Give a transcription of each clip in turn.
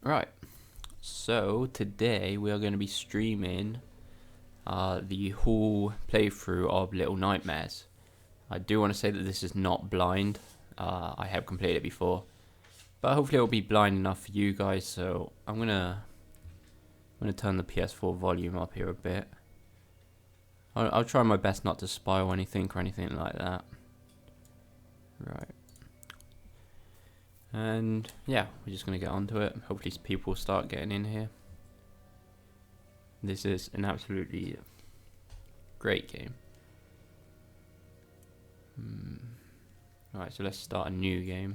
Right, so today we are going to be streaming the whole playthrough of Little Nightmares. I do want to say that this is not blind. I have completed it before, but hopefully it'll be blind enough for you guys. So I'm gonna turn the PS4 volume up here a bit. I'll try my best not to spoil anything or anything like that. Right. And yeah, we're just going to get onto it. Hopefully people start getting in here. This is an absolutely great game. Alright, so let's start a new game.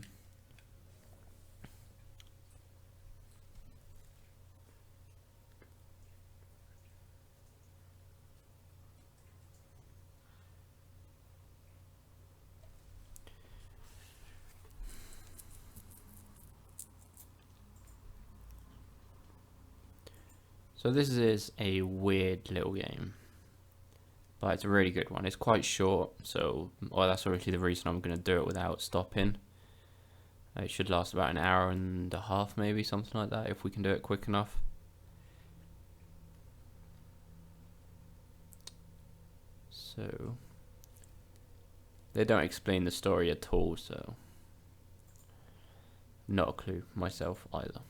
So this is a weird little game, but it's a really good one. It's quite short, so that's obviously the reason I'm going to do it without stopping. It should last about an hour and a half, maybe, something like that, if we can do it quick enough. So they don't explain the story at all, so not a clue myself either.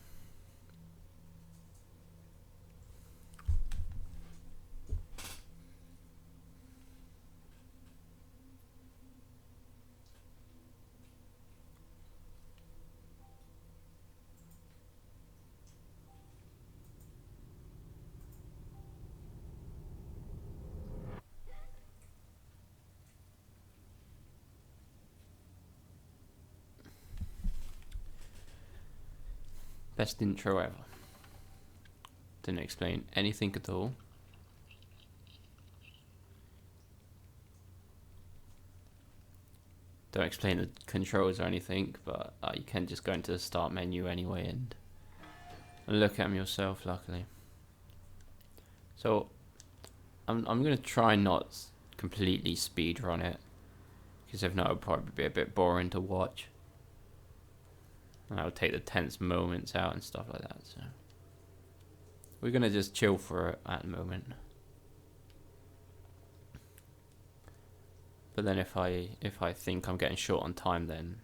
Best intro ever. Didn't explain anything at all. Don't explain the controls or anything, but you can just go into the start menu anyway and look at them yourself, luckily. So I'm going to try not completely speedrun it, because if not it'll probably be a bit boring to watch. And I'll take the tense moments out and stuff like that. So we're going to just chill for it at the moment. But then if I think I'm getting short on time, then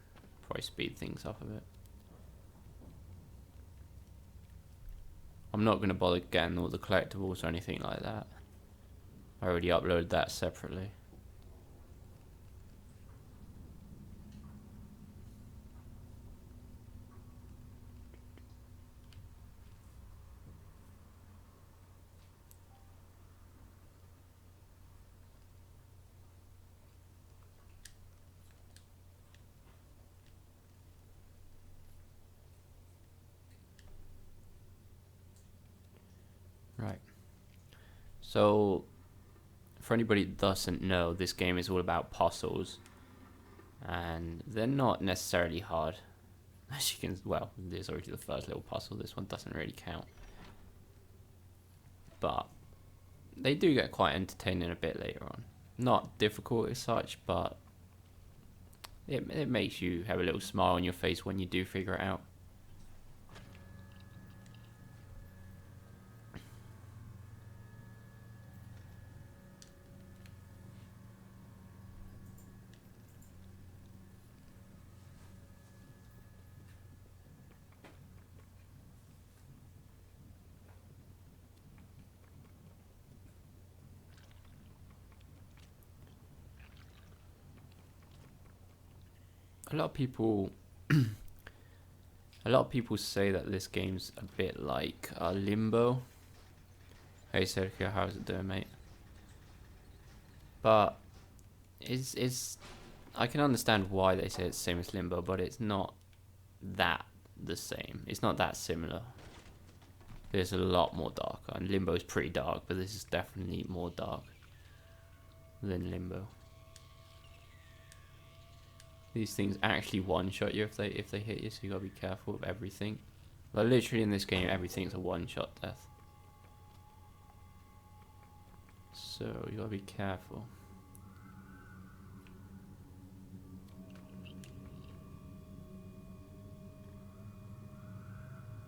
probably speed things up a bit. I'm not going to bother getting all the collectibles or anything like that. I already uploaded that separately. Right. So, for anybody that doesn't know, this game is all about puzzles, and they're not necessarily hard. As you can, well, there's already the first little puzzle. This one doesn't really count, but they do get quite entertaining a bit later on. Not difficult as such, but it makes you have a little smile on your face when you do figure it out. A lot of people say that this game's a bit like Limbo. Hey Sergio, how's it doing, mate? But it's I can understand why they say it's the same as Limbo, but it's not that the same. It's not that similar. There's a lot more darker, and Limbo is pretty dark, but this is definitely more dark than Limbo. These things actually one-shot you if they hit you, so you gotta be careful of everything. Like literally in this game, everything's a one-shot death. So you gotta be careful.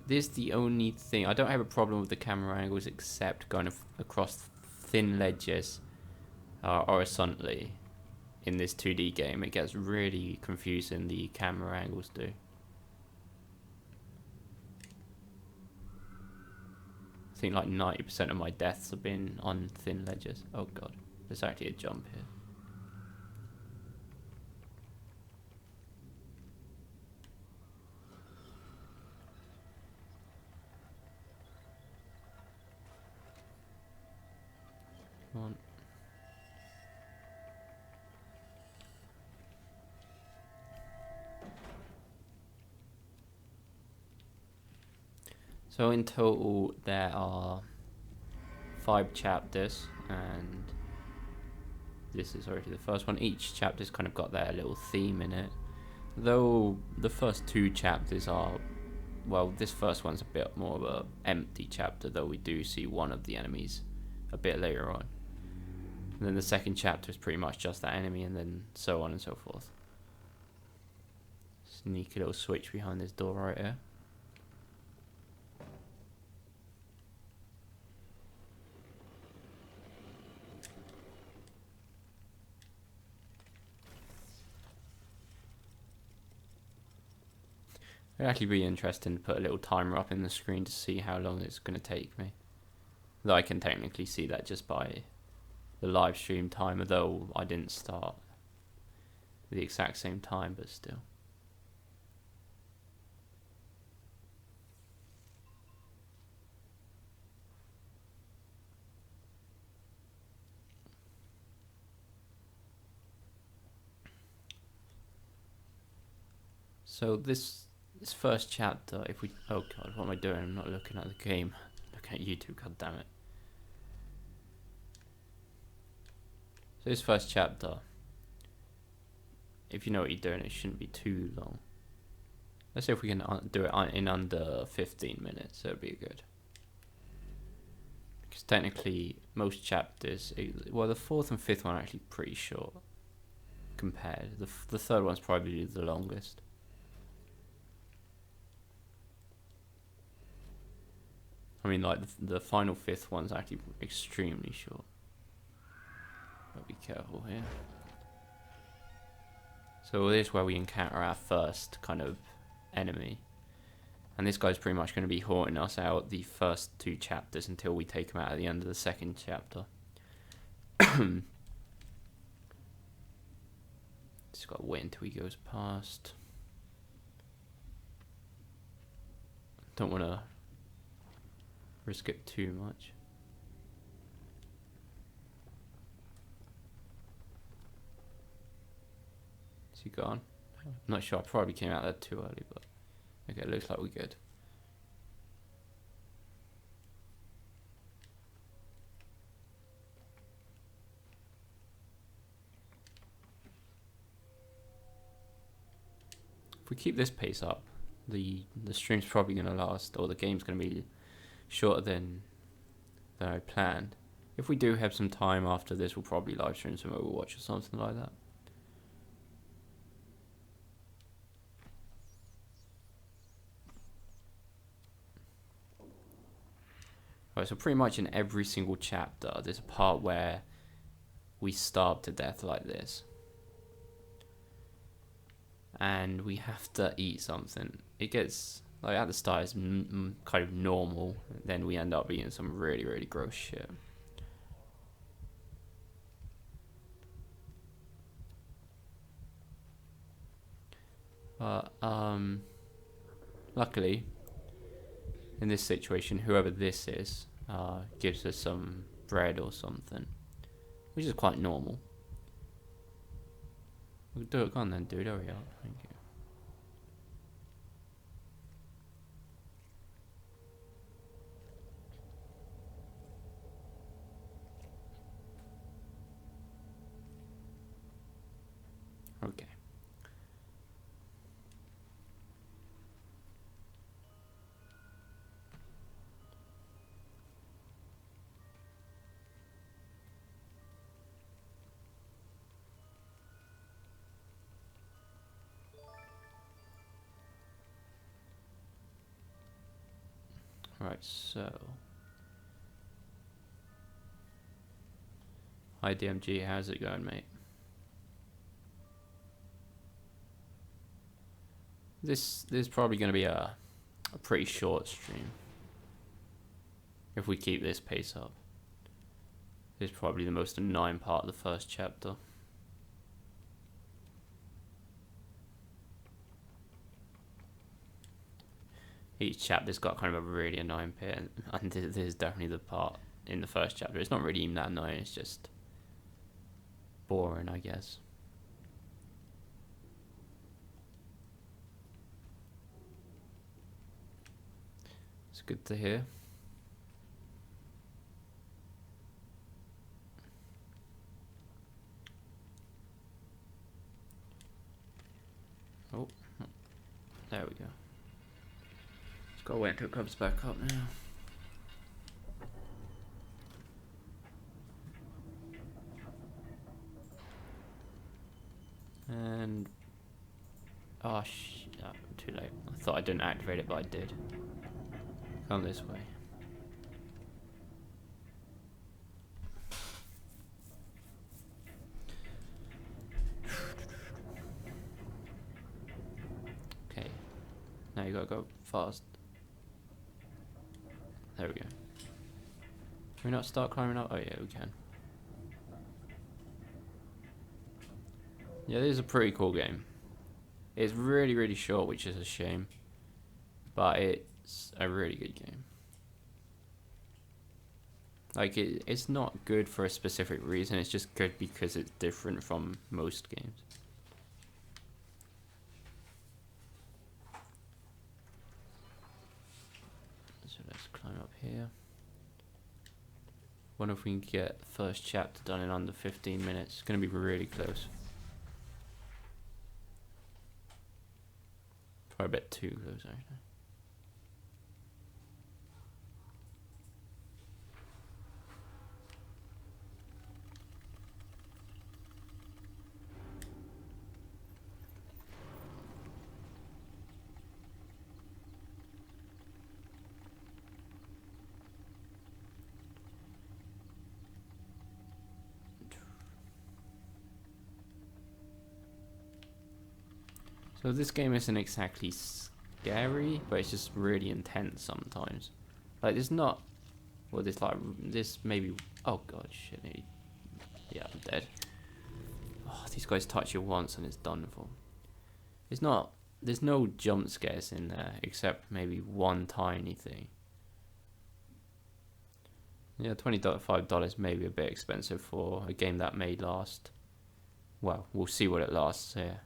This is the only thing. I don't have a problem with the camera angles except going across thin ledges horizontally. In this 2D game, it gets really confusing, the camera angles do. I think like 90% of my deaths have been on thin ledges. Oh god, there's actually a jump here. Come on. So in total there are 5 chapters, and this is already the first one. Each chapter's kind of got their little theme in it. Though the first 2 chapters are, well, this first one's a bit more of a empty chapter, though we do see one of the enemies a bit later on. And then the second chapter is pretty much just that enemy, and then so on and so forth. Sneaky little switch behind this door right here. It'd actually be interesting to put a little timer up in the screen to see how long it's going to take me. Though I can technically see that just by the live stream timer, though I didn't start at the exact same time, but still. So this first chapter, if we, oh god, what am I doing? I'm not looking at the game. I'm looking at YouTube, god damn it. So this first chapter, if you know what you're doing, it shouldn't be too long. Let's see if we can do it in under 15 minutes, that'd be good. Because technically, most chapters, well, the 4th and 5th one are actually pretty short compared. The 3rd one's probably the longest. I mean, like, the final 5th one's actually extremely short. But be careful here. So this is where we encounter our first kind of enemy. And this guy's pretty much going to be haunting us out the first 2 chapters until we take him out at the end of the 2nd chapter. Just got to wait until he goes past. Don't want to risk it too much. Is he gone? I'm not sure, I probably came out there too early, but okay, it looks like we're good. If we keep this pace up, the stream's probably going to last, or the game's going to be shorter than I planned. If we do have some time after this, we'll probably live stream some Overwatch or something like that. Right, so pretty much in every single chapter, there's a part where we starve to death like this. And we have to eat something. It gets, like, at the start it's kind of normal, then we end up eating some really, really gross shit. But, luckily, in this situation, whoever this is, gives us some bread or something, which is quite normal. We'll do it, go on then, dude, hurry up, thank you. Okay. Right, so hi DMG, how's it going, mate? This is probably going to be a pretty short stream if we keep this pace up. This is probably the most annoying part of the first chapter. Each chapter's got kind of a really annoying bit, and this is definitely the part in the first chapter. It's not really even that annoying, it's just boring, I guess. It's good to hear. Oh, there we go. Just gotta wait until it comes back up now. And oh no, too late. I thought I didn't activate it, but I did. Come this way. Okay. Now you gotta go fast. There we go. Can we not start climbing up? Oh yeah, we can. Yeah, this is a pretty cool game. It's really, really short, which is a shame. But it's a really good game. Like, it's not good for a specific reason, it's just good because it's different from most games. So let's climb up here. Wonder if we can get the first chapter done in under 15 minutes. It's going to be really close. Probably a bit too close, actually. So this game isn't exactly scary, but it's just really intense sometimes. Like, there's not... Well, there's like... This maybe... Oh god, shit. Yeah, I'm dead. Oh, these guys touch you once and it's done for. It's not... There's no jump scares in there, except maybe one tiny thing. Yeah, $25 may be a bit expensive for a game that may last... Well, we'll see what it lasts here.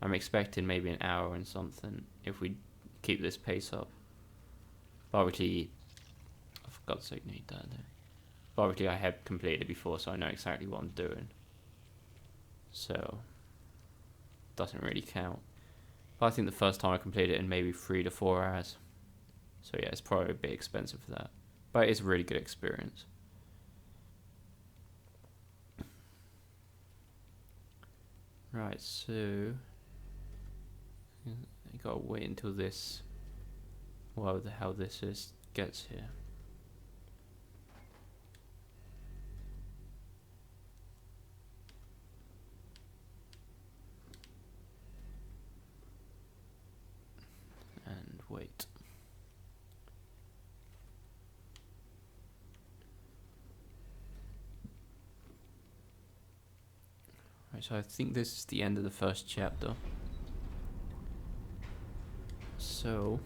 I'm expecting maybe an hour and something if we keep this pace up. But obviously, oh, for God's sake, need that there. But obviously I have completed it before, so I know exactly what I'm doing. So, doesn't really count. But I think the first time I completed it in maybe 3 to 4 hours. So yeah, it's probably a bit expensive for that. But it's a really good experience. Right, so... You gotta wait until this, whatever the hell this is, gets here. And wait. Right, so I think this is the end of the first chapter. So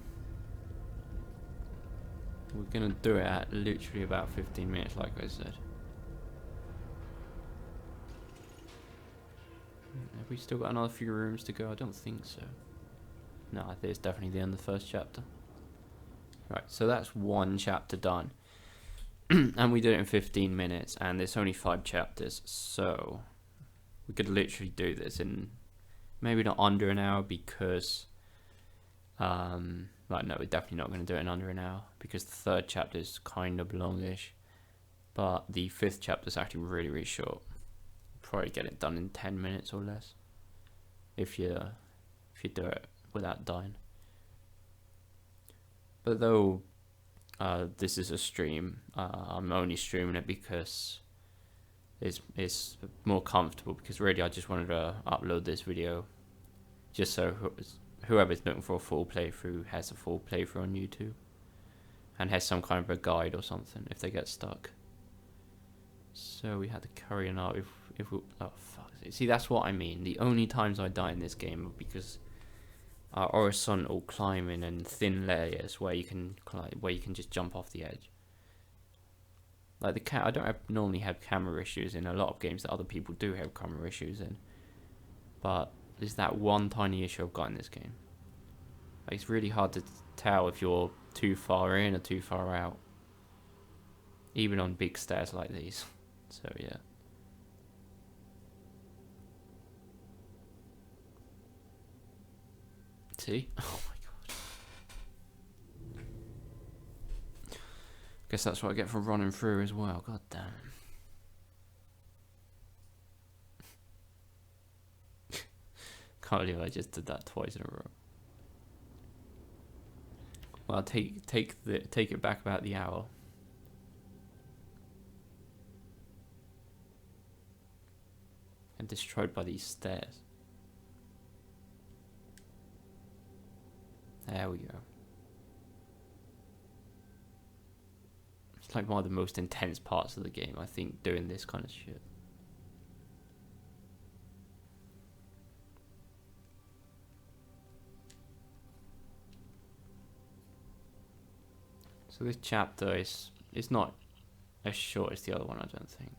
we're gonna do it at literally about 15 minutes, like I said. Have we still got another few rooms to go? I don't think so. No, I think it's definitely the end of the first chapter. Right, so that's one chapter done. And we did it in 15 minutes, and there's only 5 chapters, so we could literally do this in maybe not under an hour, because like, no, we're definitely not going to do it in under an hour, because the 3rd chapter is kind of longish, but the 5th chapter is actually really, really short. Probably get it done in 10 minutes or less, if you do it without dying. But though this is a stream. I'm only streaming it because it's more comfortable, because really I just wanted to upload this video just so whoever's looking for a full playthrough has a full playthrough on YouTube and has some kind of a guide or something if they get stuck. So we had to carry on out if we, oh fuck. See, that's what I mean. The only times I die in this game are because horizontal climbing and thin layers where you can just jump off the edge. Like I don't normally have camera issues in a lot of games that other people do have camera issues in, but there's that one tiny issue I've got in this game. Like, it's really hard to tell if you're too far in or too far out, even on big stairs like these. So yeah. See? Oh my god. Guess that's what I get for running through as well. God damn. Can't believe I just did that twice in a row. Well, take it back about the hour. And destroyed by these stairs. There we go. It's like one of the most intense parts of the game, I think, doing this kind of shit. So this chapter is not as short as the other one, I don't think.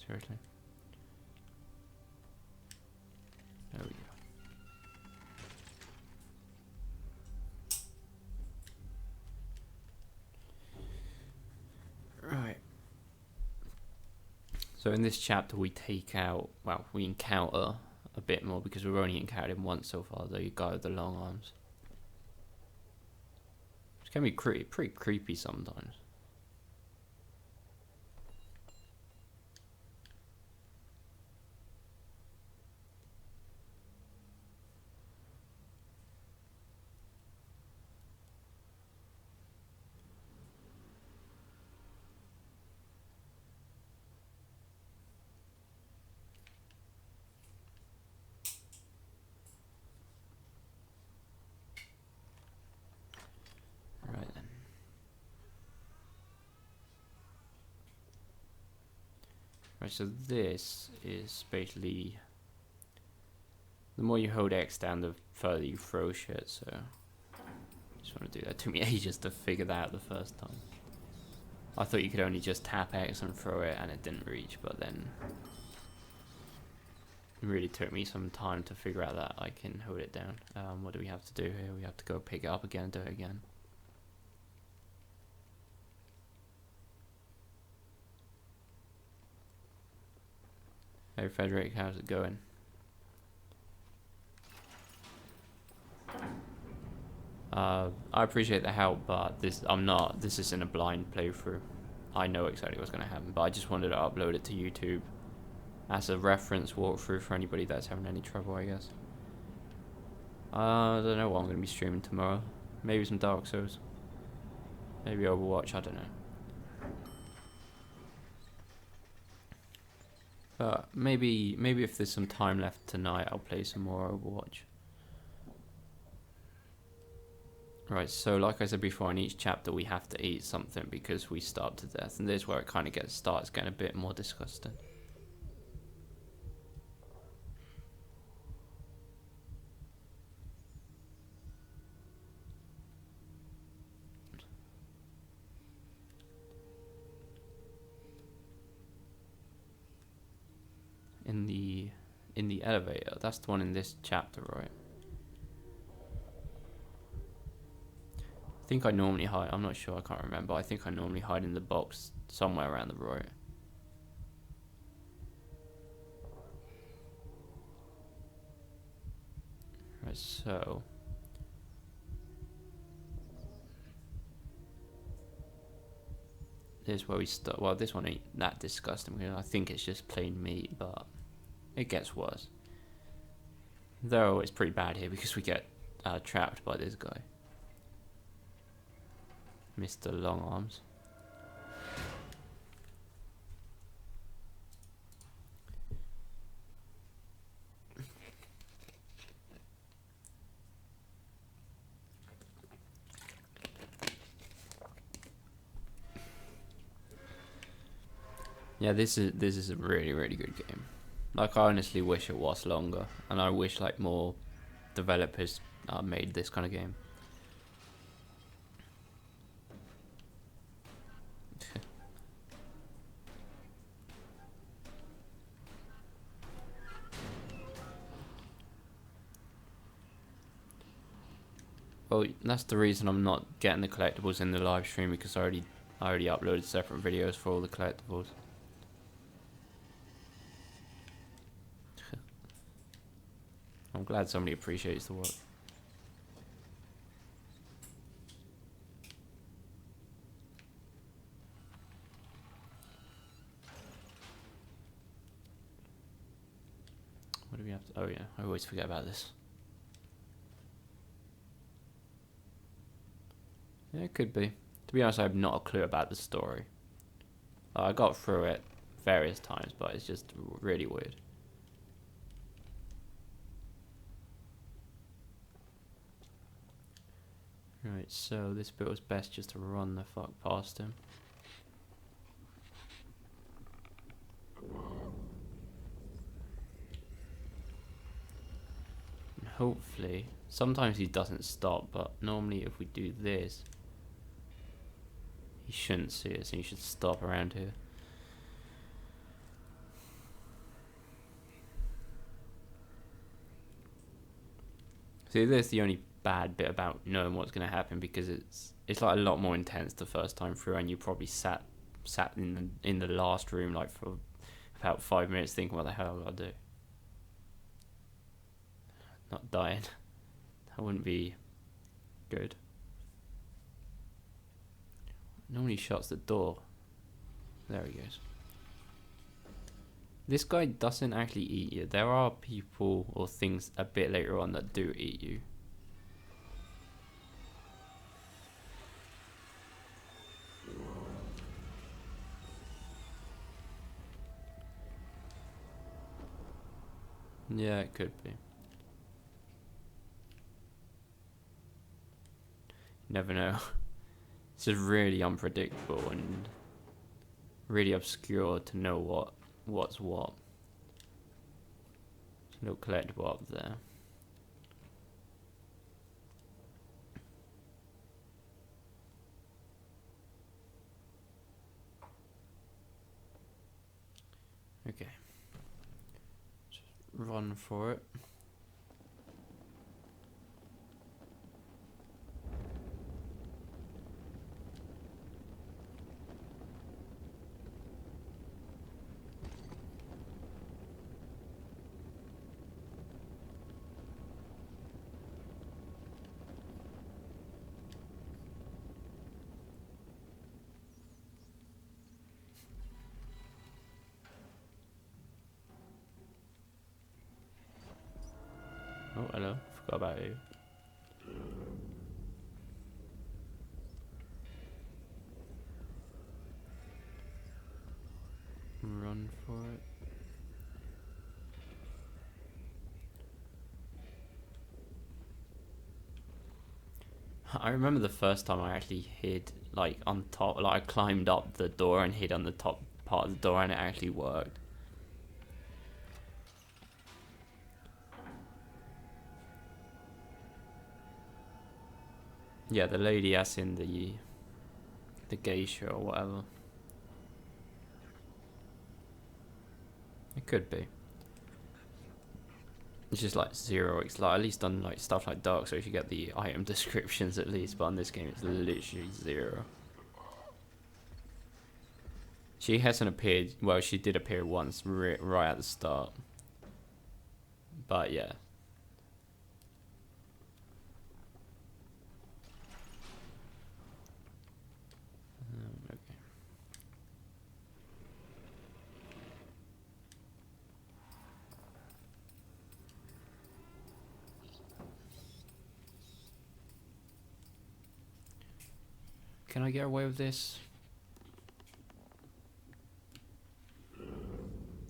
Seriously. There we go. Right. So in this chapter we we encounter a bit more, because we've only encountered him once so far, the guy with the long arms. Which can be pretty creepy sometimes. Right, so this is basically, the more you hold X down, the further you throw shit, so just want to do that. It took me ages to figure that out the first time. I thought you could only just tap X and throw it and it didn't reach, but then it really took me some time to figure out that I can hold it down. What do we have to do here? We have to go pick it up again and do it again. Hey Frederick, how's it going? I appreciate the help, but this isn't a blind playthrough. I know exactly what's going to happen, but I just wanted to upload it to YouTube as a reference walkthrough for anybody that's having any trouble, I guess. I don't know what I'm going to be streaming tomorrow. Maybe some Dark Souls. Maybe Overwatch, I don't know. But maybe if there's some time left tonight, I'll play some more Overwatch. Right, so like I said before, in each chapter we have to eat something because we starve to death, and this is where it kind of starts getting a bit more disgusting. In the elevator, that's the one in this chapter, right? I think I normally hide, I'm not sure, I can't remember. I think I normally hide in the box somewhere around the right. Right, so Here's where we start. Well, this one ain't that disgusting. I think it's just plain meat, but it gets worse. Though it's pretty bad here because we get trapped by this guy, Mr. Long Arms. Yeah, this is a really, really good game. Like, I honestly wish it was longer, and I wish like more developers made this kind of game. Well, that's the reason I'm not getting the collectibles in the live stream, because I already uploaded separate videos for all the collectibles. I'm glad somebody appreciates the work. What do we have to... Oh yeah, I always forget about this. Yeah, it could be. To be honest, I have not a clue about the story. I got through it various times, but it's just really weird. Right, so this bit was best just to run the fuck past him. And hopefully, sometimes he doesn't stop, but normally if we do this, he shouldn't see us and he should stop around here. See, this is the only bad bit about knowing what's going to happen, because it's like a lot more intense the first time through, and you probably sat in the last room like for about 5 minutes thinking, what the hell I gotta do? Not dying. That wouldn't be good. Normally shuts the door. There he goes. This guy doesn't actually eat you. There are people or things a bit later on that do eat you. Yeah, it could be. Never know. It's just really unpredictable and really obscure to know what's what. There's no collectible up there. Okay. Just run for it. Oh, hello. Forgot about you. Run for it. I remember the first time I actually hid like on top, like I climbed up the door and hid on the top part of the door, and it actually worked. Yeah, the lady as in the geisha or whatever. It could be. It's just like zero. It's like at least on like stuff like Dark Souls you get the item descriptions at least, but on this game it's literally zero. She hasn't appeared. Well, she did appear once right at the start, but yeah. Okay. Can I get away with this?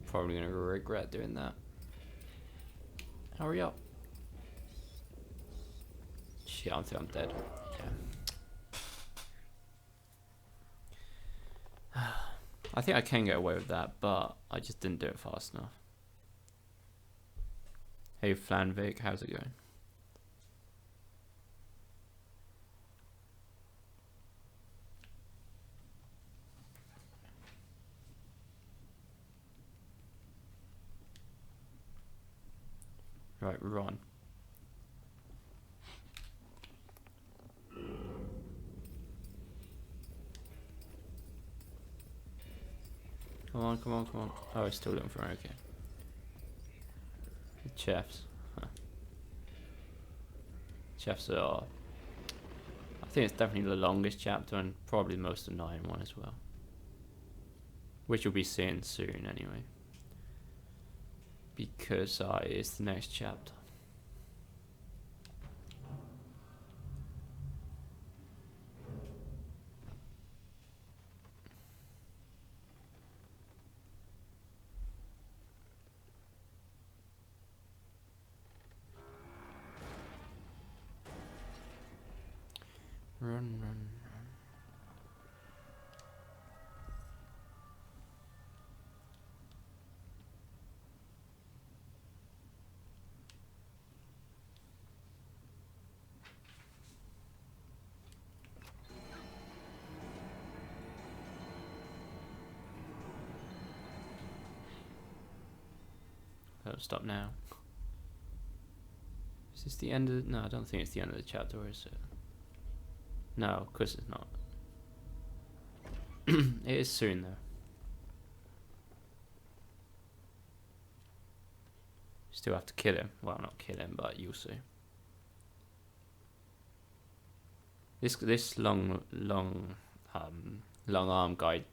Probably gonna regret doing that. Hurry up. Shit, I think I'm dead. Yeah. I think I can get away with that, but I just didn't do it fast enough. Hey Flanvic, how's it going? Right, run. Come on, come on, come on. Oh, it's still looking for it, okay. The chefs. Huh. Chefs are... I think it's definitely the longest chapter and probably the most annoying one as well. Which you'll be seeing soon anyway. Because it's the next chapter. Run, run, run. Oh, stop now. Is this the end of the... No, I don't think it's the end of the chapter, is it? No, of course it's not. It is soon, though. Still have to kill him. Well, not kill him, but you'll see. This long arm guy,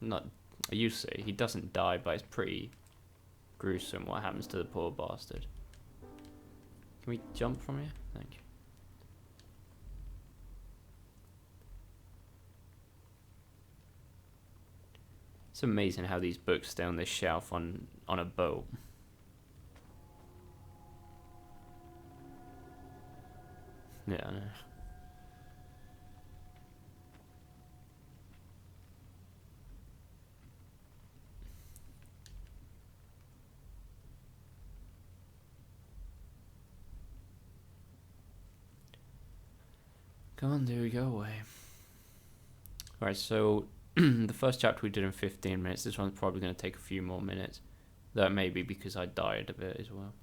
not you see, he doesn't die, but it's pretty gruesome what happens to the poor bastard. Can we jump from here? Thank you. It's amazing how these books stay on this shelf on a boat. Yeah, I know. Come on, dude, go away. Alright, so the first chapter we did in 15 minutes. This one's probably going to take a few more minutes. That may be because I died a bit as well.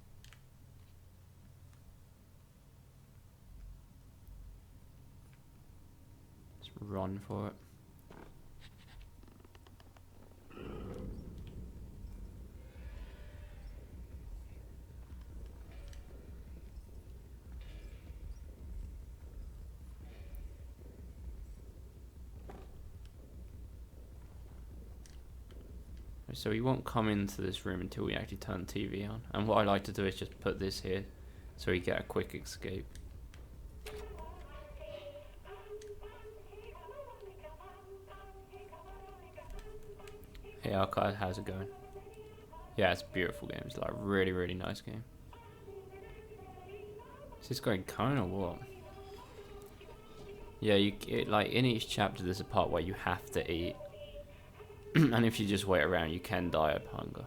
Let's run for it. So he won't come into this room until we actually turn the TV on. And what I like to do is just put this here so we get a quick escape. Hey Archive, how's it going? Yeah, it's a beautiful game. It's like a really, really nice game. Is this going cone or what? Yeah, like in each chapter there's a part where you have to eat. And if you just wait around, you can die of hunger.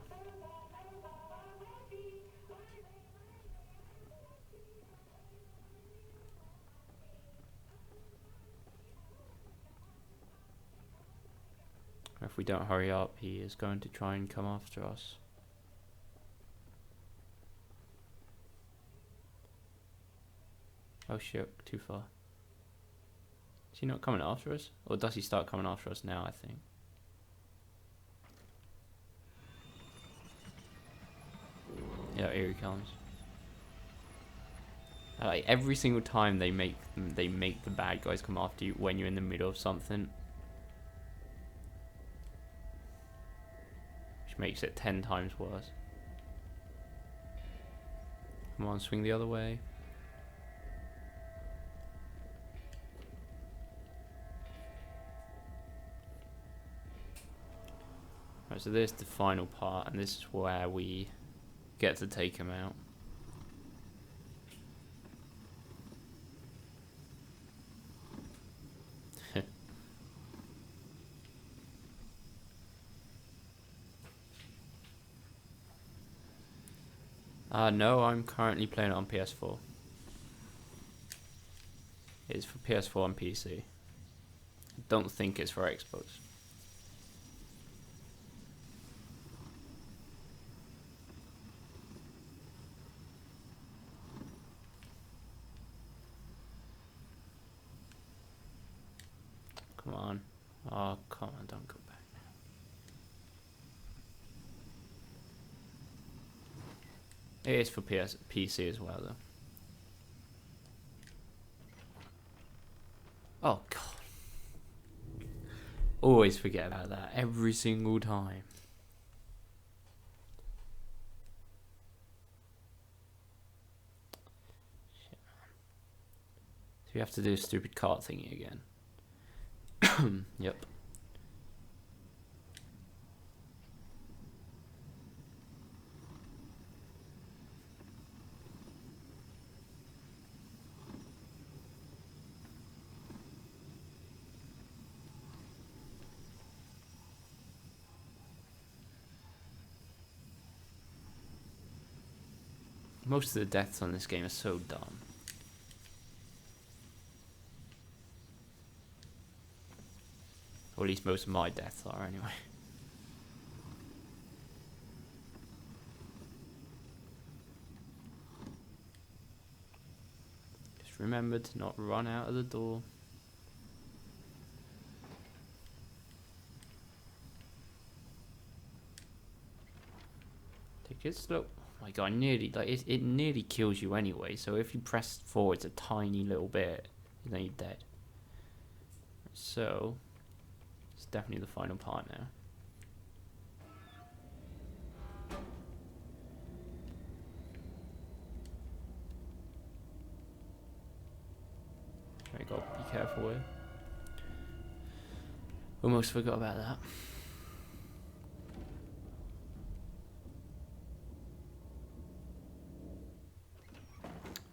If we don't hurry up, he is going to try and come after us. Oh shit, too far. Is he not coming after us? Or does he start coming after us now, I think? Yeah, here he comes. Like every single time they make the bad guys come after you when you're in the middle of something, which makes it 10 times worse. Come on, swing the other way. Right, so this is the final part, and this is where we get to take him out. No, I'm currently playing it on PS4. It's for PS4 and PC. I don't think it's for Xbox. Come on. Oh, come on, don't go back. It is for PC as well, though. Oh, God. Always forget about that. Every single time. Shit, man. So you have to do a stupid cart thingy again. Yep. Most of the deaths on this game are so dumb. Or at least most of my deaths are, anyway. Just remember to not run out of the door. Take it slow. Oh my god, nearly, like, it nearly kills you anyway, so if you press forwards a tiny little bit, then you're dead. So, it's definitely the final part now. Right, gotta be careful here. Almost forgot about that.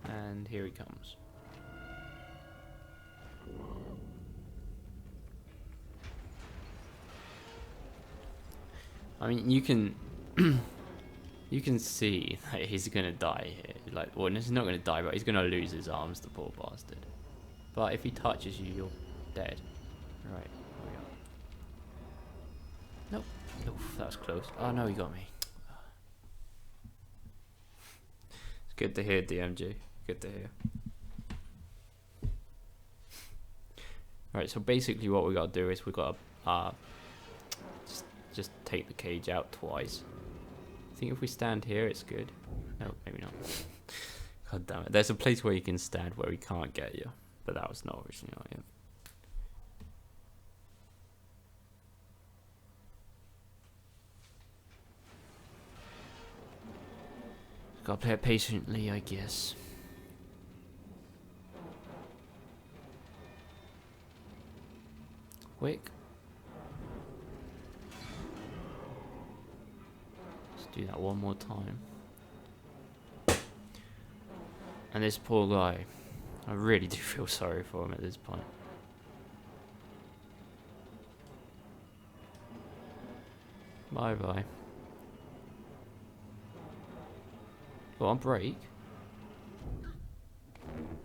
And here he comes. I mean, you can you can see that he's gonna die here. Like, well, he's not gonna die, but he's gonna lose his arms, the poor bastard. But if he touches you, you're dead. Right, here we go. Nope. Oof, that was close. Oh no, he got me. It's good to hear, DMG. Good to hear. Right, so basically what we got to do is we got to just take the cage out twice. I think if we stand here, it's good. No, maybe not. God damn it. There's a place where you can stand where we can't get you, but that was not originally on it. Gotta play it patiently, I guess. Quick. Let's do that one more time. And this poor guy, I really do feel sorry for him at this point. Bye bye. Go on, break.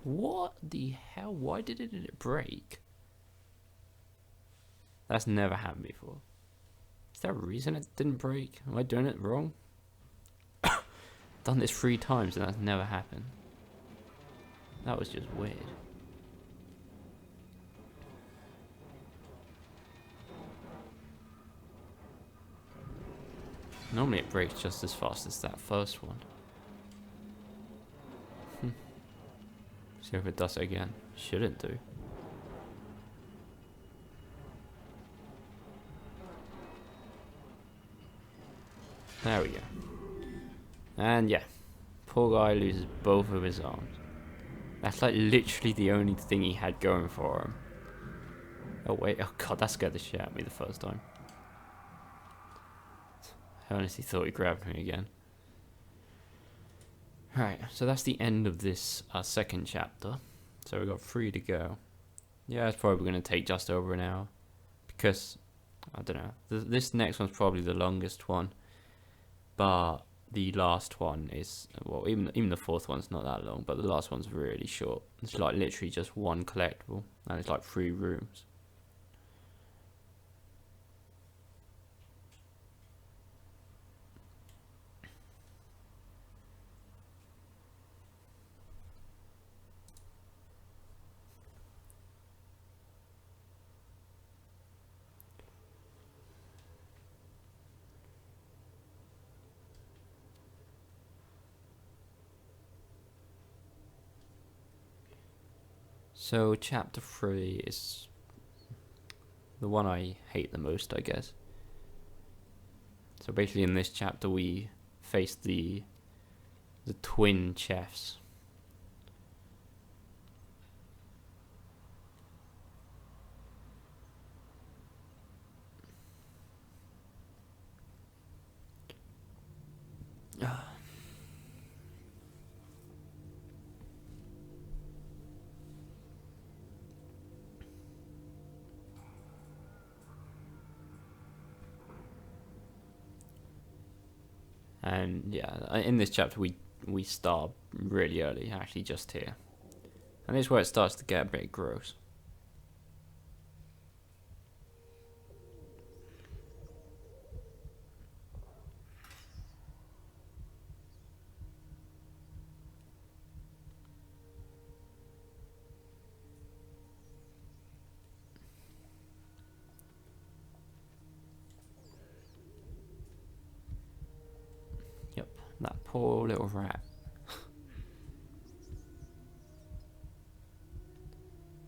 What the hell? Why did it break? That's never happened before. Is there a reason it didn't break? Am I doing it wrong? Done this 3 times and that's never happened. That was just weird. Normally it breaks just as fast as that first one. See if it does it again. Shouldn't do. There we go. And yeah, poor guy loses both of his arms. That's like literally the only thing he had going for him. Oh wait, oh god, that scared the shit out of me the first time. I honestly thought he grabbed me again. Right, so that's the end of this second chapter. So we've got 3 to go. Yeah, it's probably going to take just over an hour. Because, I don't know, this next one's probably the longest one. But the last one is, well, even the 4th one's not that long, but the last one's really short. It's like literally just 1 collectible, and it's like 3 rooms. So chapter 3 is the one I hate the most, I guess. So basically in this chapter we face the twin chefs. And yeah, in this chapter we start really early, actually just here. And this is where it starts to get a bit gross. Yep, that poor little rat.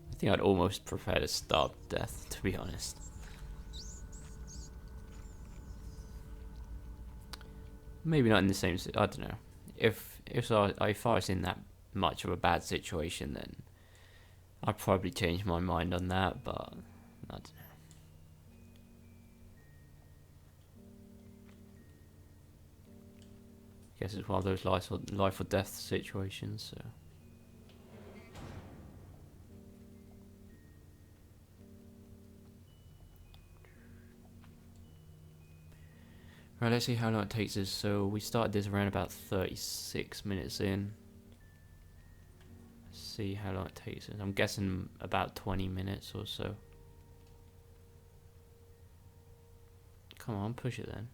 I think I'd almost prefer to starve to death, to be honest. Maybe not in the same. I don't know. If I was in that much of a bad situation, then I'd probably change my mind on that. But I don't know. I guess it's one of those life or death situations. So. Right, let's see how long it takes us. So we started this around about 36 minutes in. Let's see how long it takes us. I'm guessing about 20 minutes or so. Come on, push it then.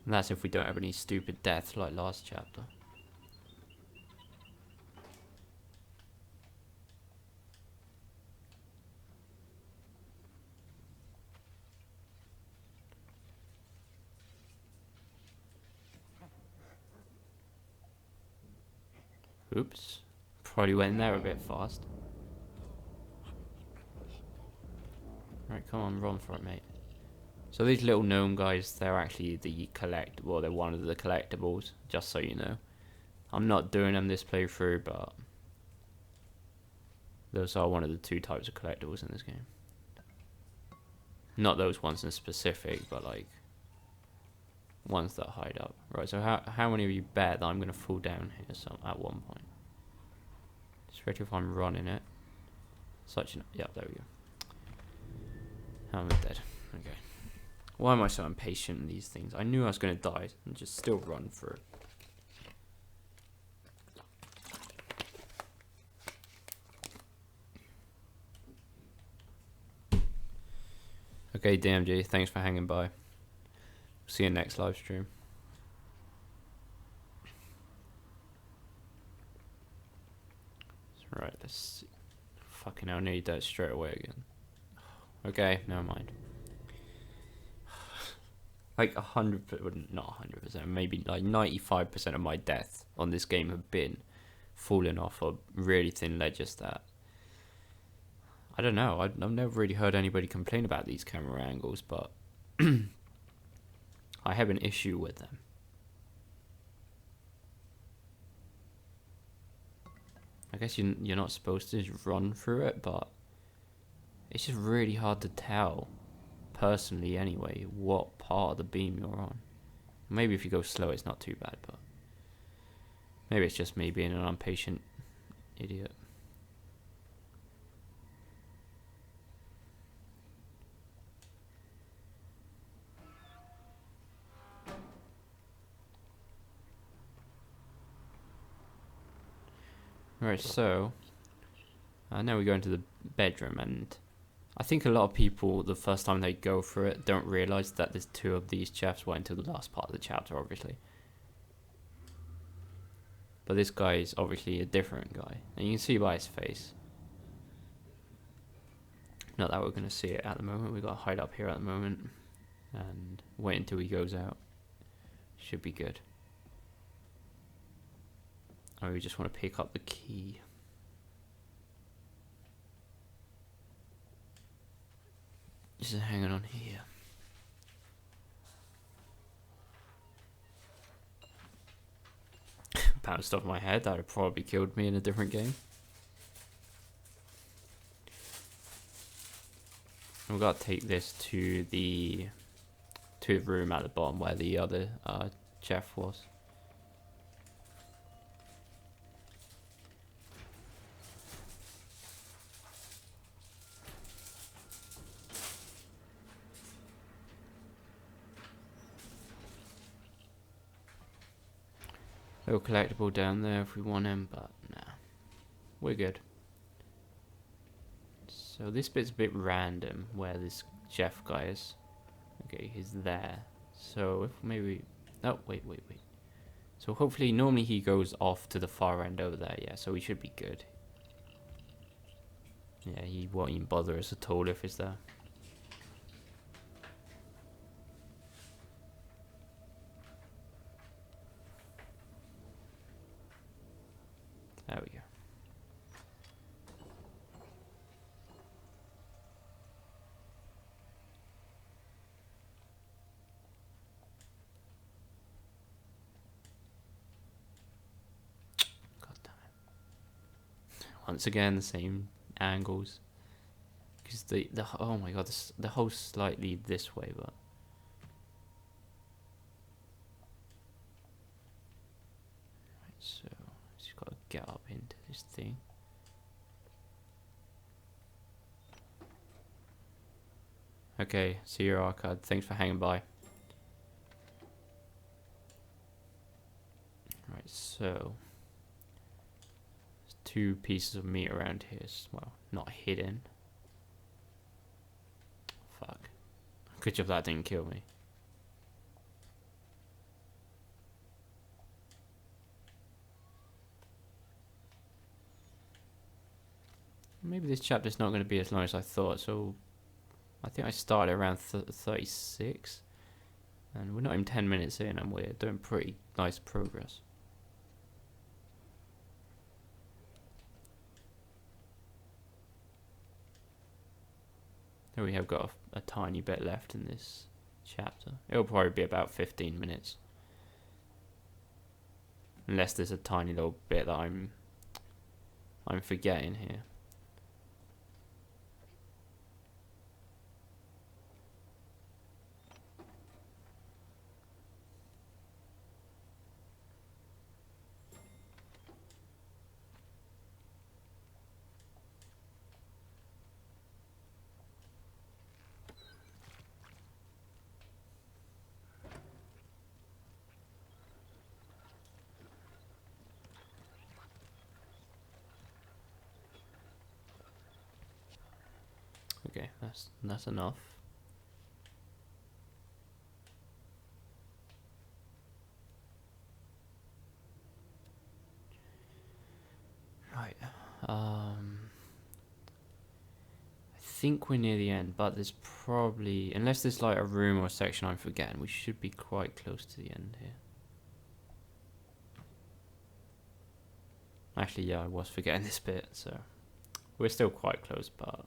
And that's if we don't have any stupid deaths like last chapter. Oops. Probably went there a bit fast. Right, come on, run for it, mate. So these little gnome guys, they're actually they're one of the collectibles, just so you know. I'm not doing them this playthrough, but those are one of the 2 types of collectibles in this game. Not those ones in specific, but like ones that hide up. Right, so how many of you bet that I'm going to fall down here at one point? Especially if I'm running it. Yep, there we go. I'm dead. Okay. Why am I so impatient in these things? I knew I was going to die and just still run through it. Okay, DMG, thanks for hanging by. See you next live stream. Right, let's see. Fucking hell, need that straight away again. Okay, never mind. Like 100%, not 100%, maybe like 95% of my deaths on this game have been falling off of really thin ledges that I don't know. I've never really heard anybody complain about these camera angles, but I have an issue with them. I guess you're not supposed to just run through it, but it's just really hard to tell personally anyway what part of the beam you're on. Maybe if you go slow it's not too bad, but maybe it's just me being an impatient idiot. Right, so now we go into the bedroom, and I think a lot of people, the first time they go through it, don't realise that there's two of these chefs. Well, until the last part of the chapter, obviously. But this guy is obviously a different guy, and you can see by his face. Not that we're going to see it at the moment. We've got to hide up here at the moment and wait until he goes out. Should be good. Oh, we just want to pick up the key. Just hanging on here. Bounced off my head. That would have probably killed me in a different game. We've got to take this to the room at the bottom where the other chef was. Little collectible down there if we want him, but nah, we're good. So this bit's a bit random where this chef guy is. Okay, he's there. So if maybe, oh wait. So hopefully, normally he goes off to the far end over there. Yeah, so we should be good. Yeah, he won't even bother us at all if it's there. There we go. God damn it. Once again, the same angles. Because oh my god, the hole's slightly this way, but. Right, so. Got to get up into this thing. Okay, see your arcade. Thanks for hanging by. Right, so there's two pieces of meat around here. Well, not hidden. Fuck. Good job that didn't kill me. Maybe this chapter's not going to be as long as I thought, so I think I started around 36, and we're not even 10 minutes in, and we're doing pretty nice progress. There we have got a tiny bit left in this chapter. It'll probably be about 15 minutes. Unless there's a tiny little bit that I'm forgetting here. Okay, that's enough. Right. I think we're near the end, but there's probably, unless there's like a room or a section I'm forgetting, we should be quite close to the end here. Actually, yeah, I was forgetting this bit, so we're still quite close, but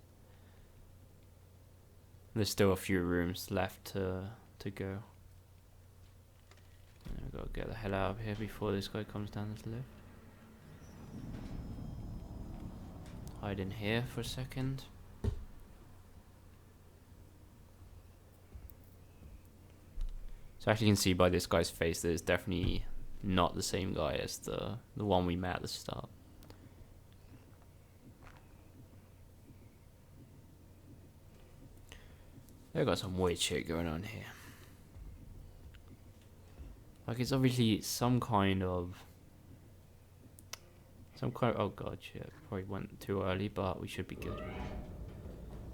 there's still a few rooms left to go. And we've got to get the hell out of here before this guy comes down this lift. Hide in here for a second. So as you can see by this guy's face, that it's definitely not the same guy as the one we met at the start. They've got some weird shit going on here. Like, it's obviously some kind of... oh god, shit. Probably went too early, but we should be good.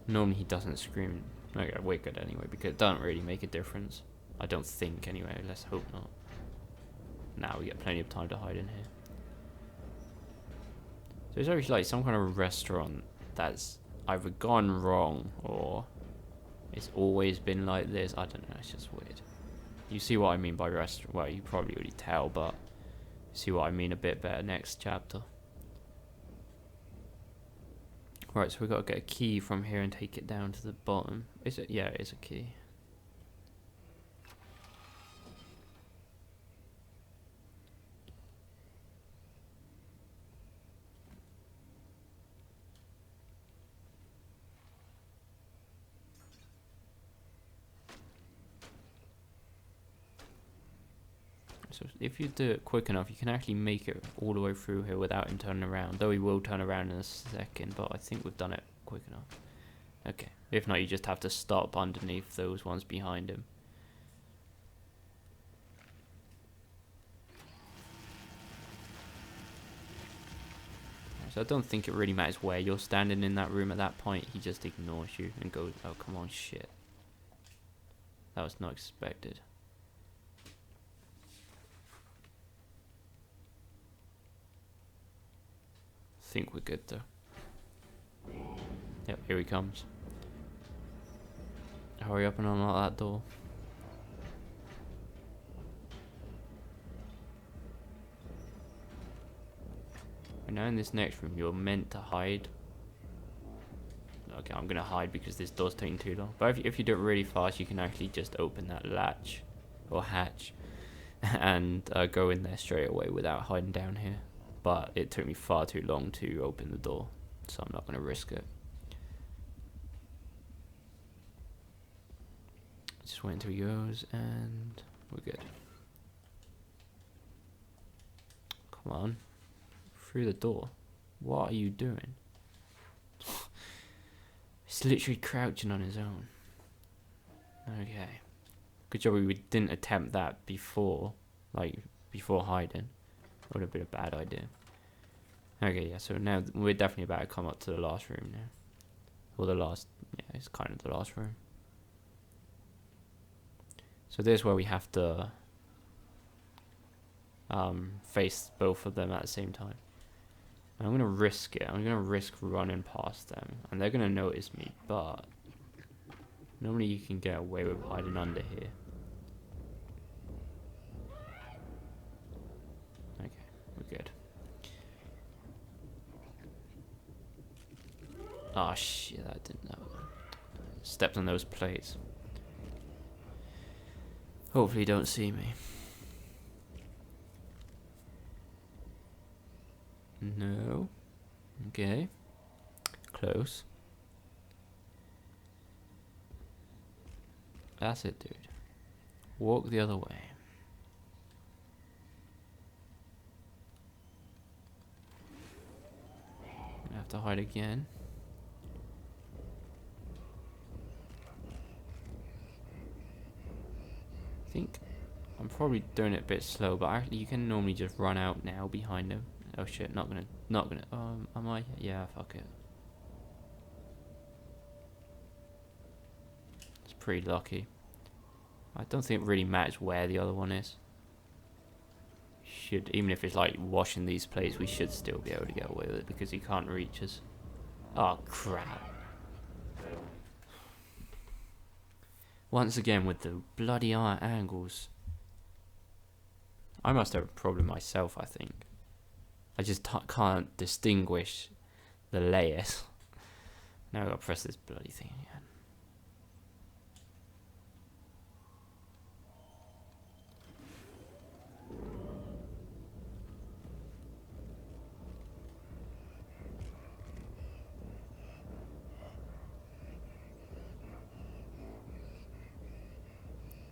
Normally he doesn't scream. Okay, we're good anyway, because it doesn't really make a difference. I don't think, anyway. Let's hope not. Now we get plenty of time to hide in here. So it's obviously like some kind of restaurant that's either gone wrong, or it's always been like this. I don't know, it's just weird. You see what I mean by restaurant? Well, you probably already tell, but you see what I mean a bit better next chapter. Right, so we've got to get a key from here and take it down to the bottom. Is it? Yeah, it is a key. So if you do it quick enough, you can actually make it all the way through here without him turning around. Though he will turn around in a second, but I think we've done it quick enough. Okay. If not, you just have to stop underneath those ones behind him. So I don't think it really matters where you're standing in that room at that point. He just ignores you and goes, oh, come on, shit. That was not expected. I think we're good though. Yep, here he comes. Hurry up and unlock that door. We're now in this next room. You're meant to hide. Okay, I'm gonna hide because this door's taking too long. But if you do it really fast, you can actually just open that latch or hatch and go in there straight away without hiding down here. But it took me far too long to open the door, so I'm not going to risk it. Just wait until he goes, and we're good. Come on. Through the door. What are you doing? He's literally crouching on his own. Okay. Good job we didn't attempt that before, like, before hiding. Would have been a bad idea. Okay, yeah, so now we're definitely about to come up to the last room now. Or the last, yeah, it's kind of the last room. So this is where we have to face both of them at the same time. And I'm going to risk it. I'm going to risk running past them. And they're going to notice me, but normally you can get away with hiding under here. We're good. Oh shit, that didn't know. Stepped on those plates. Hopefully you don't see me. No. Okay. Close. That's it, dude. Walk the other way. I have to hide again. I think I'm probably doing it a bit slow, but actually you can normally just run out now behind him. Oh shit, not gonna, am I? Yeah, fuck it. It's pretty lucky. I don't think it really matters where the other one is. Should, even if it's like washing these plates, we should still be able to get away with it because he can't reach us. Oh crap. Once again with the bloody eye angles. I must have a problem myself, I think. I just can't distinguish the layers. Now I've got to press this bloody thing again.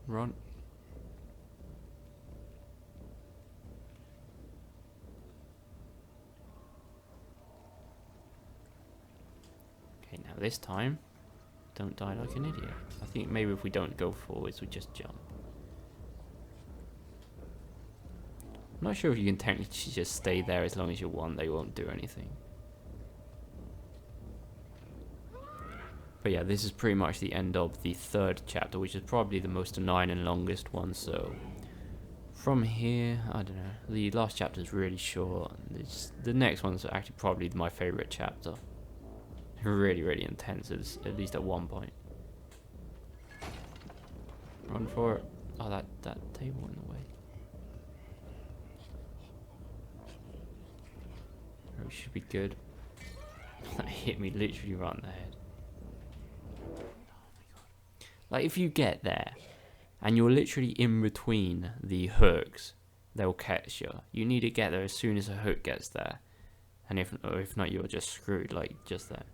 Run. this time. Don't die like an idiot. I think maybe if we don't go forwards, we just jump. I'm not sure if you can technically just stay there as long as you want. They won't do anything. But yeah, this is pretty much the end of the third chapter, which is probably the most annoying and longest one. So from here, I don't know. The last chapter is really short. The next one's actually probably my favorite chapter. Really, really intense, at least at one point. Run for it. Oh, that table in the way. Oh, should be good. That hit me literally right in the head. Oh my god. Like, if you get there, and you're literally in between the hooks, they'll catch you. You need to get there as soon as a hook gets there. And if not, you're just screwed, like, just there.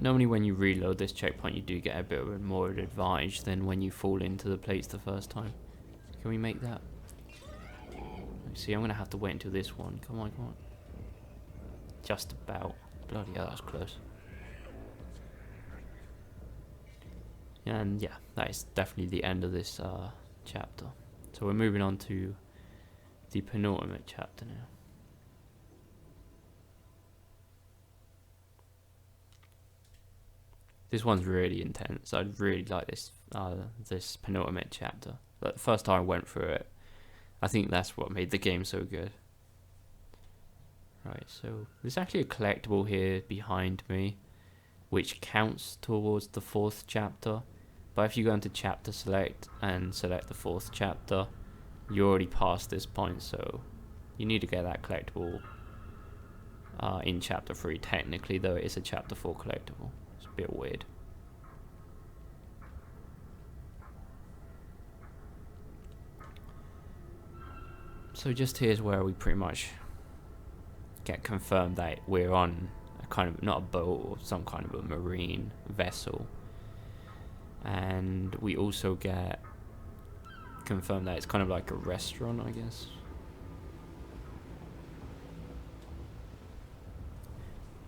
Normally when you reload this checkpoint, you do get a bit of a more advantage than when you fall into the plates the first time. Can we make that? See, I'm going to have to wait until this one. Come on, come on. Just about. Bloody hell, that was close. And yeah, that is definitely the end of this chapter. So we're moving on to the penultimate chapter now. This one's really intense. I really like this this penultimate chapter. But the first time I went through it, I think that's what made the game so good. Right, so there's actually a collectible here behind me, which counts towards the fourth chapter. But if you go into chapter select and select the fourth chapter, you're already past this point, so you need to get that collectible in chapter 3 technically, though it is a chapter 4 collectible. It's a bit weird. So just here's where we pretty much get confirmed that we're on a kind of, not a boat, or some kind of a marine vessel. And we also get confirmed that it's kind of like a restaurant, I guess.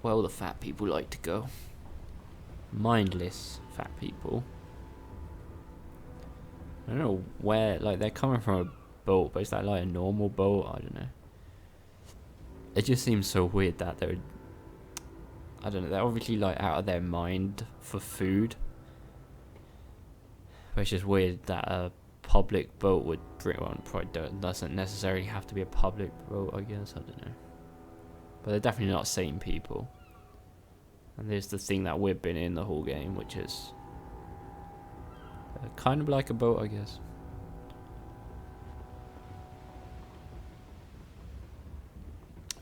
Well, the fat people like to go. Mindless fat people. I don't know where, like, they're coming from a boat, but is that like a normal boat? I don't know. It just seems so weird that they're, I don't know, they're obviously like out of their mind for food. But it's just weird that a public boat would bring, well, probably doesn't necessarily have to be a public boat, I guess, I don't know. But they're definitely not sane people. And there's the thing that we've been in the whole game, which is kind of like a boat, I guess.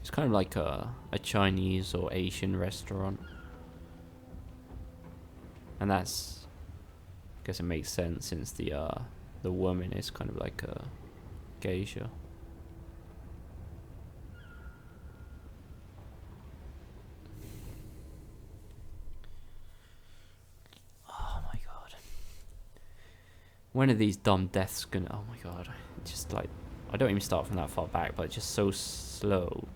It's kind of like a Chinese or Asian restaurant. And that's, I guess it makes sense since the woman is kind of like a geisha. Oh my god. When are these dumb deaths gonna, oh my god. Just like, I don't even start from that far back, but it's just so slow.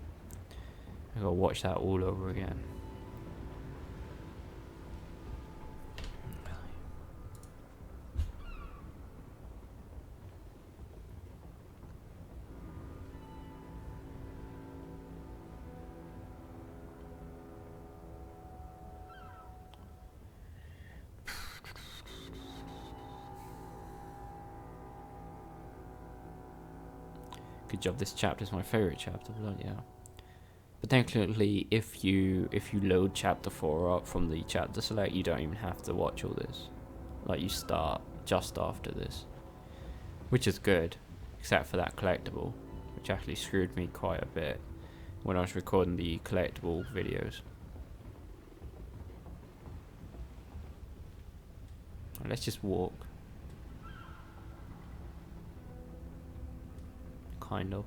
I gotta watch that all over again. Good job. This chapter is my favorite chapter. Bloody hell. But technically, if you load chapter 4 up from the chapter select, you don't even have to watch all this. Like, you start just after this, which is good, except for that collectible, which actually screwed me quite a bit when I was recording the collectible videos. Let's just walk. Kind of.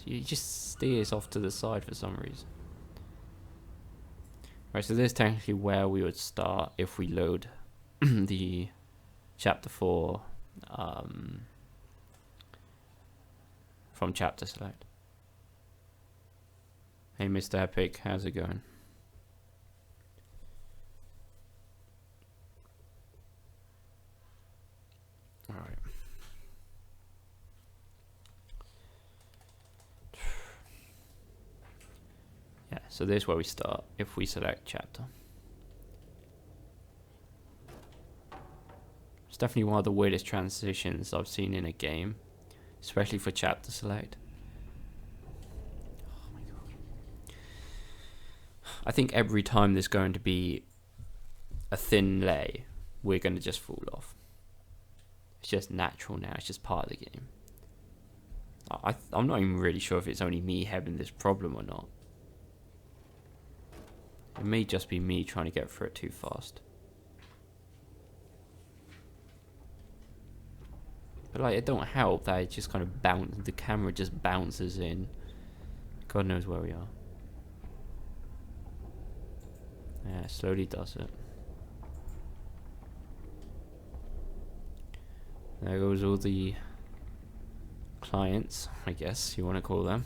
It just steers off to the side for some reason. Right, so this is technically where we would start if we load the chapter 4 from chapter select. Hey, Mr. Epic, how's it going? Alright. Yeah, so this is where we start if we select chapter. It's definitely one of the weirdest transitions I've seen in a game, especially for chapter select. Oh my god. I think every time there's going to be a thin lay, we're going to just fall off. It's just natural now, it's just part of the game. I'm not even really sure if it's only me having this problem or not. It may just be me trying to get through it too fast. But like, it don't help that it just kind of the camera just bounces in. God knows where we are. Yeah, it slowly does it. There goes all the clients, I guess you want to call them.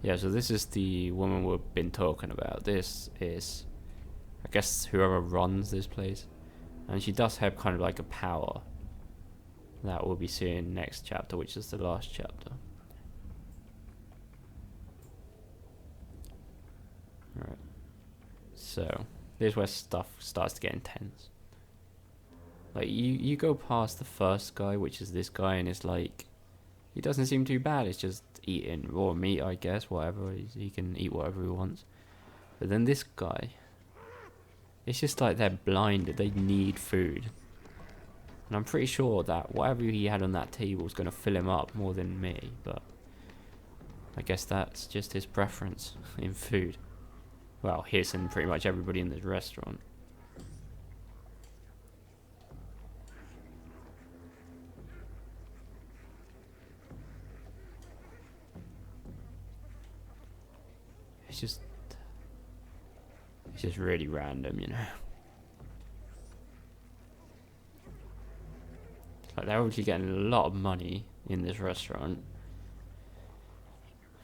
Yeah, so this is the woman we've been talking about. This is, I guess, whoever runs this place. And she does have kind of like a power that we'll be seeing next chapter, which is the last chapter. Alright. So, this is where stuff starts to get intense. Like, you go past the first guy, which is this guy, and it's like, he doesn't seem too bad. It's just eating raw meat, I guess, whatever. He can eat whatever he wants. But then this guy, it's just like they're blinded. They need food. And I'm pretty sure that whatever he had on that table is going to fill him up more than me. But I guess that's just his preference in food. Well, his and pretty much everybody in this restaurant. It's just really random, you know. Like, they're obviously getting a lot of money in this restaurant,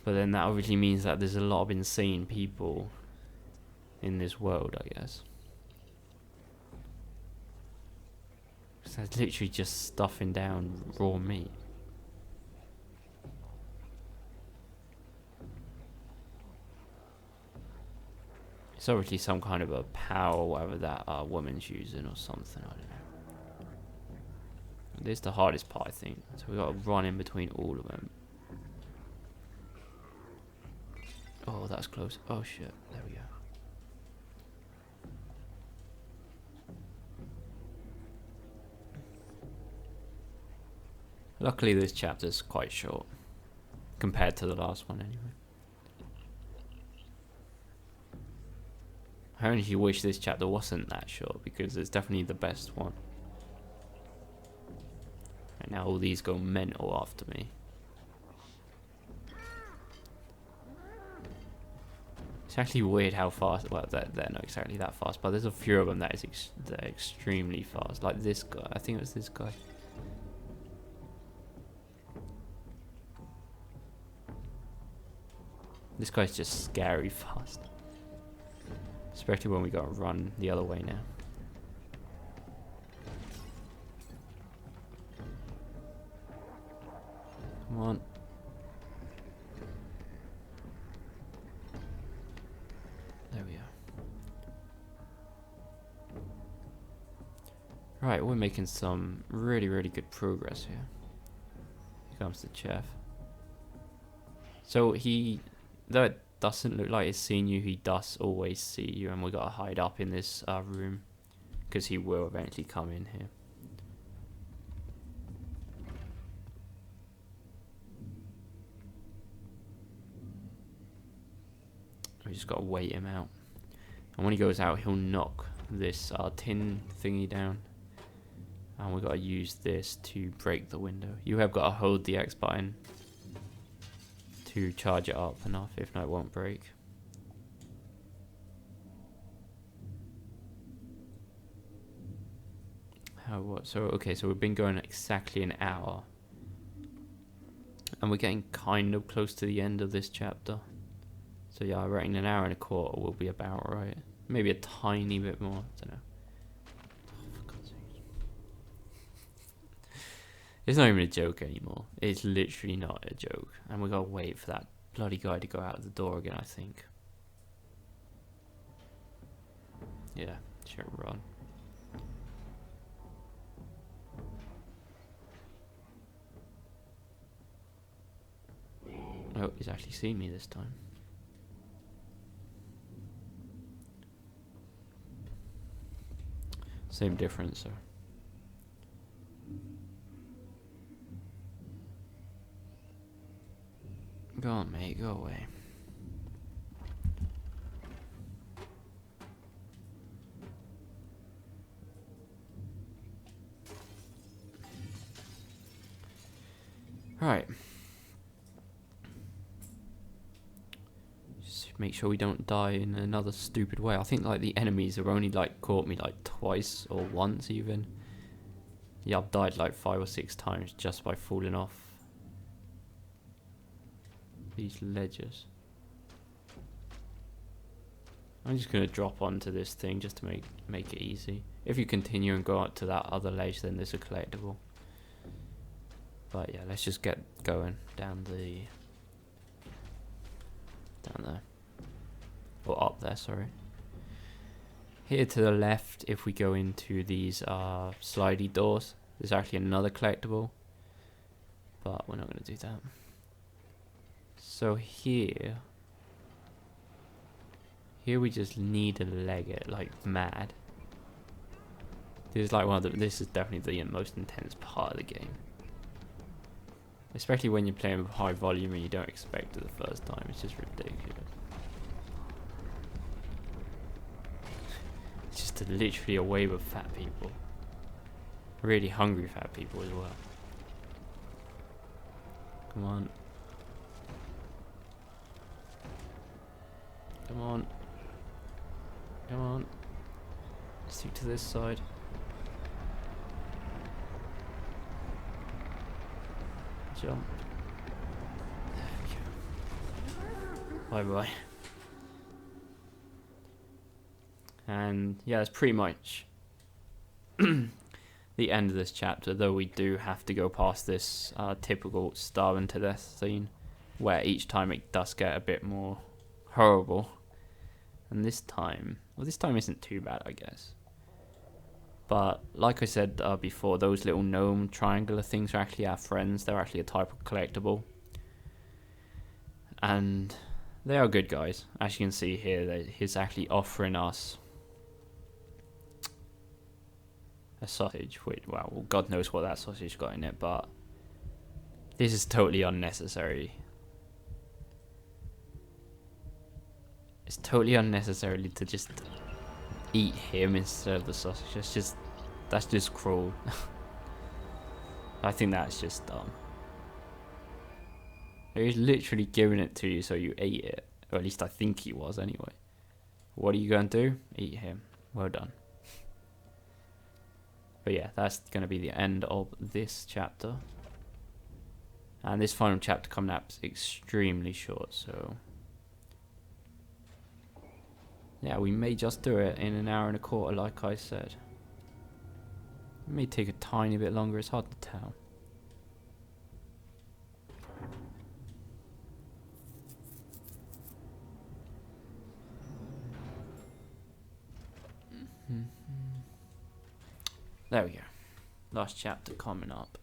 but then that obviously means that there's a lot of insane people in this world, I guess. So they're literally just stuffing down raw meat. It's obviously some kind of a power, whatever that woman's using or something, I don't know. This is the hardest part, I think. So we got to run in between all of them. Oh, that's close. Oh shit, there we go. Luckily this chapter's quite short, compared to the last one anyway. I only wish this chapter wasn't that short, because it's definitely the best one. Right now all these go mental after me. It's actually weird how fast, well they're not exactly that fast, but there's a few of them that is they're extremely fast. Like this guy, I think it was this guy. This guy's just scary fast. Especially when we gotta run the other way now. Come on. There we are. Right, we're making some really good progress here. Here comes the chef. So though it doesn't look like he's seen you, he does always see you, and we gotta hide up in this room, because he will eventually come in here. We just gotta wait him out, and when he goes out, he'll knock this tin thingy down, and we gotta use this to break the window. You have gotta hold the X button to charge it up enough, if not it won't break. Okay, so we've been going exactly an hour, and we're getting kind of close to the end of this chapter. So yeah, I reckon an hour and a quarter will be about right. Maybe a tiny bit more. I don't know. Oh, for God's sake. It's not even a joke anymore. It's literally not a joke. And we gotta wait for that bloody guy to go out the door again, I think. Yeah, sure, run. Oh, he's actually seen me this time. Same difference, sir. Go on, mate, go away. Right. Just make sure we don't die in another stupid way. I think like the enemies have only like caught me like twice or once even. Yeah, I've died like 5 or 6 times just by falling off these ledges. I'm just gonna drop onto this thing just to make it easy. If you continue and go out to that other ledge, then there's a collectible. But yeah, let's just get going down there, or up there. Sorry. Here to the left, if we go into these slidey doors, there's actually another collectible, but we're not gonna do that. So here we just need to leg it like mad. This is like this is definitely the most intense part of the game. Especially when you're playing with high volume and you don't expect it the first time. It's just ridiculous. It's just literally a wave of fat people. Really hungry fat people as well. Come on. Come on. Come on. Stick to this side. Jump. There we go. Bye bye. And yeah, that's pretty much the end of this chapter, though we do have to go past this typical starving to death scene, where each time it does get a bit more horrible. And this time, well, this time isn't too bad, I guess. But like I said before, those little gnome triangular things are actually our friends. They're actually a type of collectible. And they are good guys. As you can see here, he's actually offering us a sausage. Which, well, God knows what that sausage got in it, but this is totally unnecessary. It's totally unnecessary to just eat him instead of the sausage. That's just cruel. I think that's just dumb. He's literally giving it to you so you ate it. Or at least I think he was anyway. What are you going to do? Eat him. Well done. But yeah, that's going to be the end of this chapter. And this final chapter coming up is extremely short, so yeah, we may just do it in an hour and a quarter, like I said. It may take a tiny bit longer, it's hard to tell. There we go. Last chapter coming up.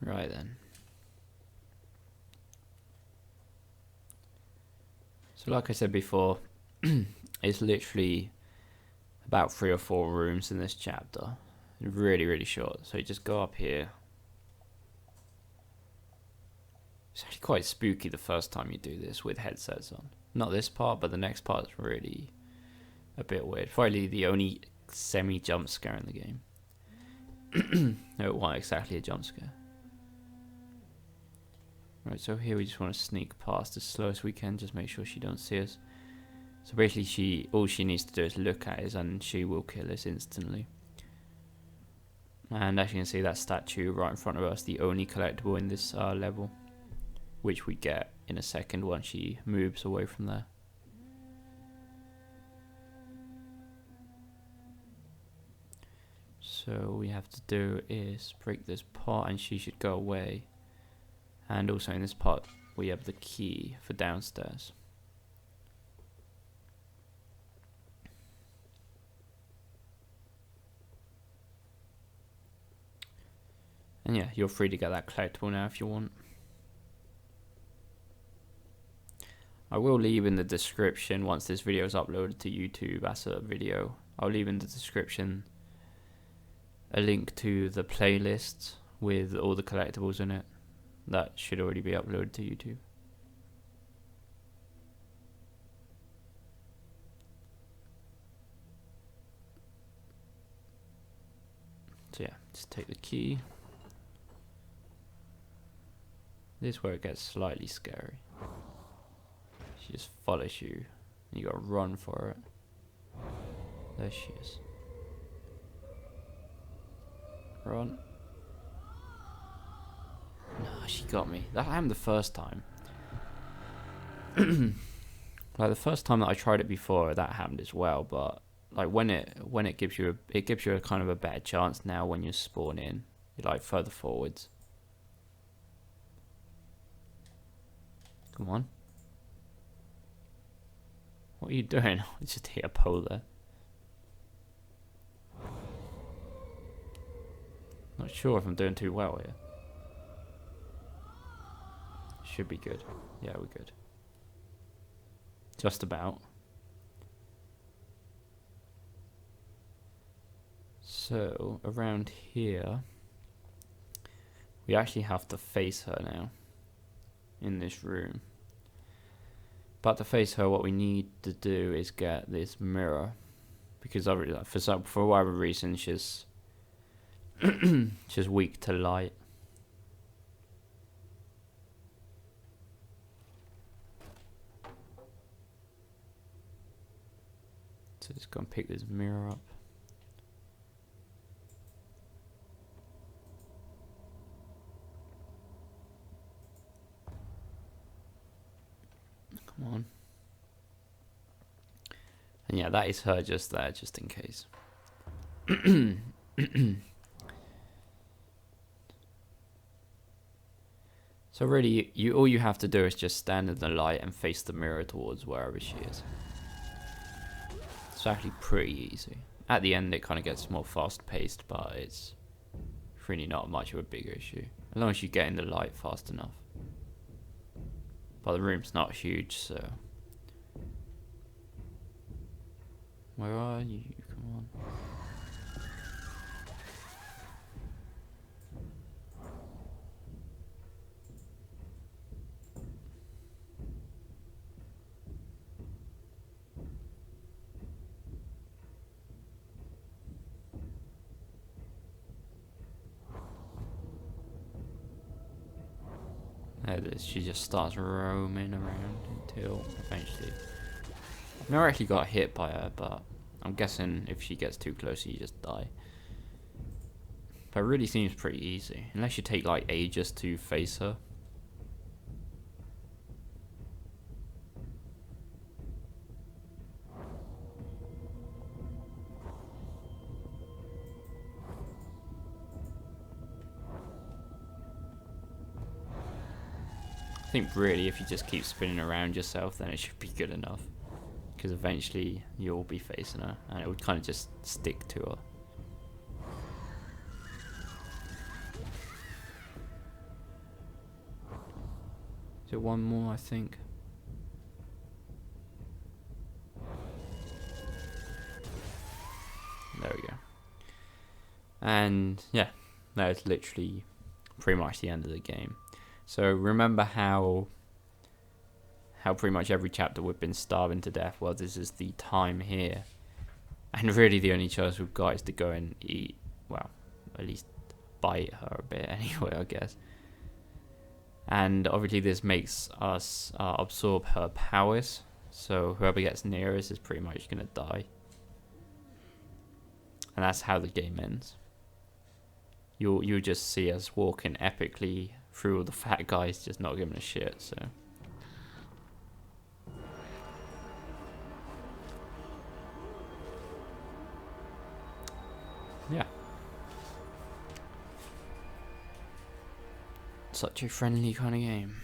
Right then. So like I said before, it's literally about 3 or 4 rooms in this chapter. Really, really short. So you just go up here. It's actually quite spooky the first time you do this with headsets on. Not this part, but the next part is really a bit weird. Probably the only semi-jump scare in the game. No, it wasn't exactly a jump scare. Right, so here we just want to sneak past as slow as we can, just make sure she don't see us. So basically all she needs to do is look at us and she will kill us instantly. And as you can see, that statue right in front of us, the only collectible in this level, which we get in a second once she moves away from there. So all we have to do is break this pot and she should go away. And also in this pot we have the key for downstairs. And yeah, you're free to get that collectible now if you want. I will leave in the description, once this video is uploaded to YouTube as a video, I'll leave in the description a link to the playlist with all the collectibles in it. That should already be uploaded to YouTube. So yeah, just take the key. This is where it gets slightly scary. She just follows you, and you gotta run for it. There she is. Run. No, she got me. That happened the first time. Like the first time that I tried it before, that happened as well. But like when it gives you a kind of a better chance now when you spawn in, you're like further forwards. Come on. What are you doing? I just hit a pole there. Not sure if I'm doing too well here. Should be good. Yeah, we're good. Just about. So, around here, we actually have to face her now. In this room. But to face her, what we need to do is get this mirror. Because for whatever reason, she's weak to light. So just go and pick this mirror up. Come on. And yeah, that is her just there, just in case. So really, all you have to do is just stand in the light and face the mirror towards wherever she is. It's actually pretty easy. At the end, it kind of gets more fast-paced, but it's really not much of a big issue. As long as you get in the light fast enough. But the room's not huge, so... Where are you? Come on. There it is. She just starts roaming around until eventually... I've never actually got hit by her, but I'm guessing if she gets too close, you just die. But it really seems pretty easy, unless you take like ages to face her. I think really if you just keep spinning around yourself, then it should be good enough. Because eventually you'll be facing her and it would kind of just stick to her. Is it one more, I think? There we go. And yeah, that is literally pretty much the end of the game. So remember how pretty much every chapter we've been starving to death? Well, this is the time here. And really the only choice we've got is to go and eat, well, at least bite her a bit anyway, I guess. And obviously this makes us absorb her powers, so whoever gets near us is pretty much going to die. And that's how the game ends. You'll just see us walking epically through all the fat guys, just not giving a shit, so... yeah. Such a friendly kind of game.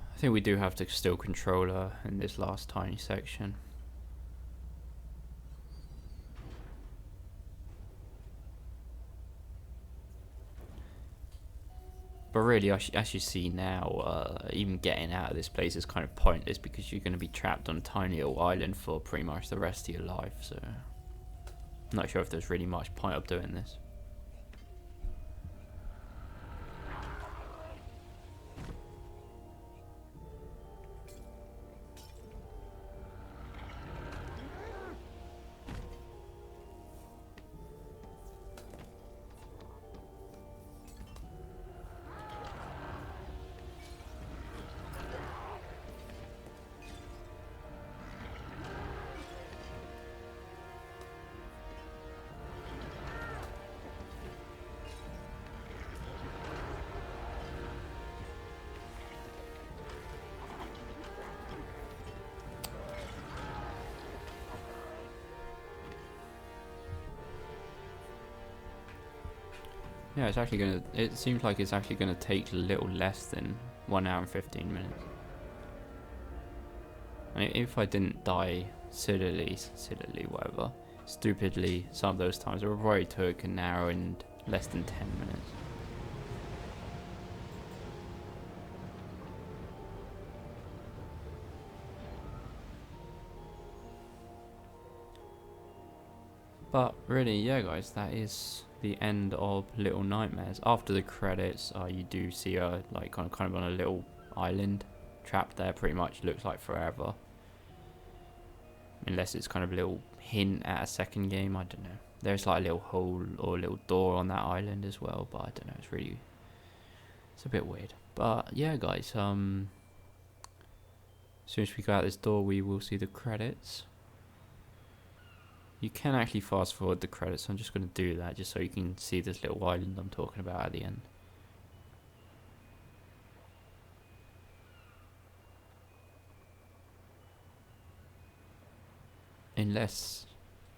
I think we do have to still control her in this last tiny section. But really, as you see now, even getting out of this place is kind of pointless because you're going to be trapped on a tiny little island for pretty much the rest of your life, so... I'm not sure if there's really much point of doing this. Yeah, it's actually gonna... It seems like it's actually gonna take a little less than 1 hour and 15 minutes. I mean, if I didn't die sillily, whatever, stupidly, some of those times, it probably took an hour and less than 10 minutes. But really, yeah, guys, that is the end of Little Nightmares. After the credits, you do see her like kind of on a little island, trapped there. Pretty much looks like forever, unless it's kind of a little hint at a second game. I don't know. There's like a little hole or a little door on that island as well, but I don't know. It's a bit weird. But yeah, guys. As soon as we go out this door, we will see the credits. You can actually fast forward the credits, so I'm just going to do that just so you can see this little island I'm talking about at the end. Unless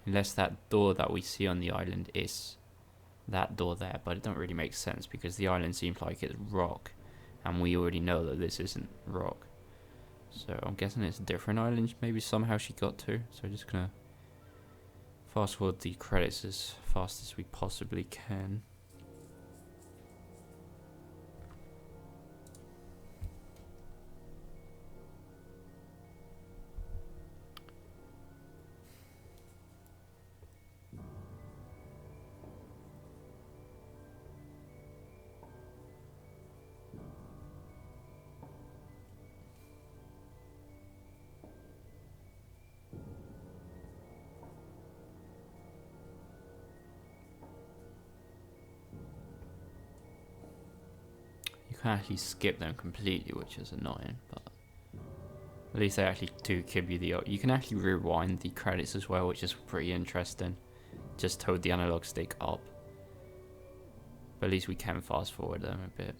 that door that we see on the island is that door there, but it don't really make sense because the island seems like it's rock, and we already know that this isn't rock. So I'm guessing it's a different island maybe somehow she got to, so I'm just going to fast forward the credits as fast as we possibly can. You can actually skip them completely, which is annoying, but at least they actually do give you the... You can actually rewind the credits as well, which is pretty interesting. Just hold the analog stick up. But at least we can fast forward them a bit.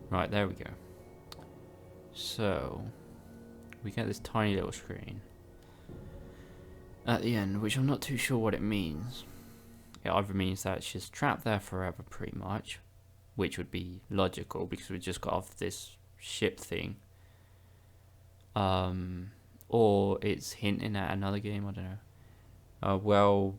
Right, there we go. So we get this tiny little screen at the end, which I'm not too sure what it means. It either means that it's just trapped there forever pretty much, which would be logical because we just got off this ship thing, or it's hinting at another game. I don't know.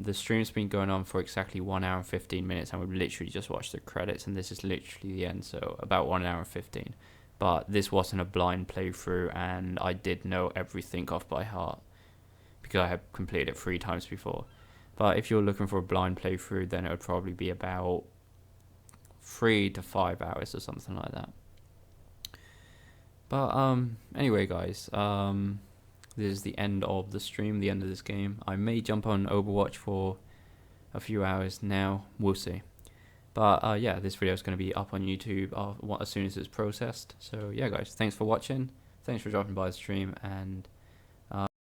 The stream's been going on for exactly 1 hour and 15 minutes, and we've literally just watched the credits, and this is literally the end, so about 1 hour and 15. But this wasn't a blind playthrough, and I did know everything off by heart because I had completed it 3 times before. But if you're looking for a blind playthrough, then it would probably be about 3 to 5 hours or something like that. But anyway, guys, this is the end of the stream, the end of this game. I may jump on Overwatch for a few hours now. We'll see. But yeah, this video is going to be up on YouTube as soon as it's processed. So yeah, guys, thanks for watching. Thanks for dropping by the stream, and